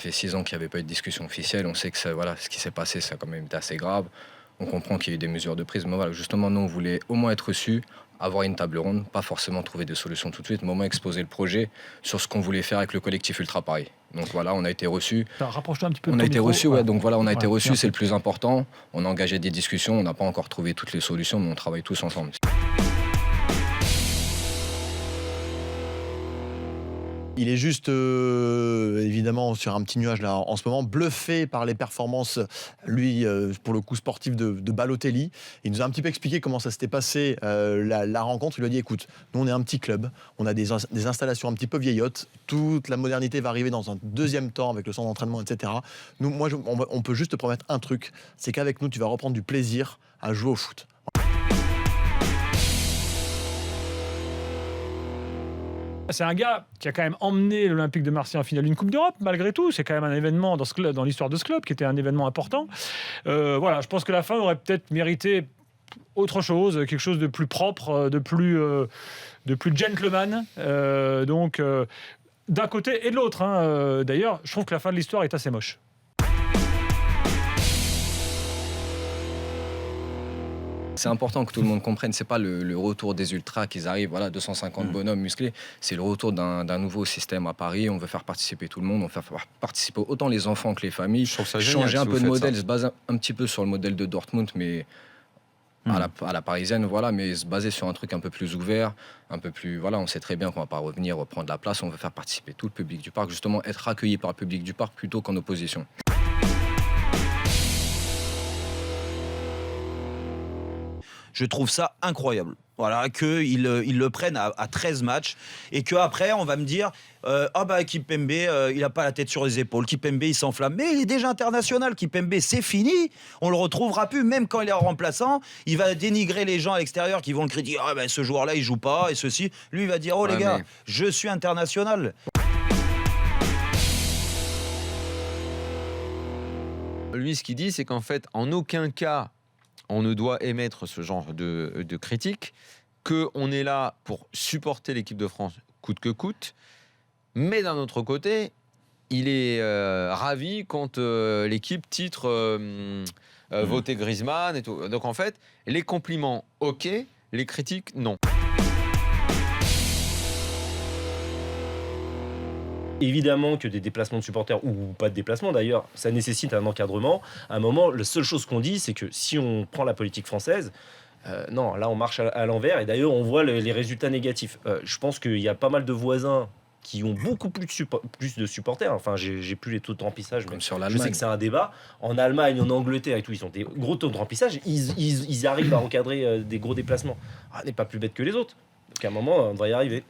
fait 6 ans qu'il n'y avait pas eu de discussion officielle. On sait que voilà, ce qui s'est passé, ça a quand même été assez grave. On comprend qu'il y a eu des mesures de prise. Mais voilà, justement, nous, on voulait au moins être reçus, avoir une table ronde, pas forcément trouver des solutions tout de suite, mais au moins exposer le projet sur ce qu'on voulait faire avec le collectif Ultra Paris. Donc voilà, on a été reçus. Rapproche-toi un petit peu de On ton a été micro. reçus, ouais. Donc voilà, on a été Voilà, reçus, merci. c'est le plus important. On a engagé des discussions, on n'a pas encore trouvé toutes les solutions, mais on travaille tous ensemble. Il est juste, évidemment, sur un petit nuage là en ce moment, bluffé par les performances, lui, pour le coup sportif de Balotelli. Il nous a un petit peu expliqué comment ça s'était passé la rencontre. Il lui a dit, écoute, nous on est un petit club, on a des installations un petit peu vieillottes, toute la modernité va arriver dans un deuxième temps avec le centre d'entraînement, etc. Nous, on peut juste te promettre un truc, c'est qu'avec nous, tu vas reprendre du plaisir à jouer au foot. C'est un gars qui a quand même emmené l'Olympique de Marseille en finale d'une Coupe d'Europe, malgré tout. C'est quand même un événement dans l'histoire de ce club, qui était un événement important. Voilà, je pense que la fin aurait peut-être mérité autre chose, quelque chose de plus propre, de plus gentleman. Donc, d'un côté et de l'autre. D'ailleurs, je trouve que la fin de l'histoire est assez moche. C'est important que tout le monde comprenne, c'est pas le retour des ultras qu'ils arrivent, voilà, 250 bonhommes musclés, c'est le retour d'un nouveau système à Paris. On veut faire participer tout le monde, on veut faire participer autant les enfants que les familles. Je trouve ça génial changer si un vous peu de faites modèle, ça. se baser un petit peu sur le modèle de Dortmund, mais à la parisienne, voilà, mais se baser sur un truc un peu plus ouvert, un peu plus, voilà, on sait très bien qu'on va pas revenir reprendre la place, on veut faire participer tout le public du parc, justement être accueilli par le public du parc plutôt qu'en opposition. Je trouve ça incroyable. Voilà, qu'ils le prennent à 13 matchs et qu'après, on va me dire Kimpembe, il n'a pas la tête sur les épaules. Kimpembe, il s'enflamme. Mais il est déjà international. Kimpembe, c'est fini. On le retrouvera plus, même quand il est en remplaçant. Il va dénigrer les gens à l'extérieur qui vont le critiquer. Ce joueur-là, il joue pas et ceci. Lui, il va dire les gars, je suis international. Lui, ce qu'il dit, c'est qu'en fait, en aucun cas, on ne doit émettre ce genre de critiques, qu'on est là pour supporter l'équipe de France coûte que coûte, mais d'un autre côté, il est ravi quand l'équipe titre voter Griezmann et tout. Donc en fait, les compliments, ok, les critiques, non. Évidemment que des déplacements de supporters, ou pas de déplacements d'ailleurs, ça nécessite un encadrement. À un moment, la seule chose qu'on dit, c'est que si on prend la politique française, non, là on marche à l'envers, et d'ailleurs on voit les résultats négatifs. Je pense qu'il y a pas mal de voisins qui ont beaucoup plus de supporters. Enfin, j'ai plus les taux de remplissage, mais sur je sais que c'est un débat. En Allemagne, en Angleterre et tout, ils ont des gros taux de remplissage. Ils arrivent à encadrer des gros déplacements. On n'est pas plus bêtes que les autres. Donc à un moment, on devrait y arriver.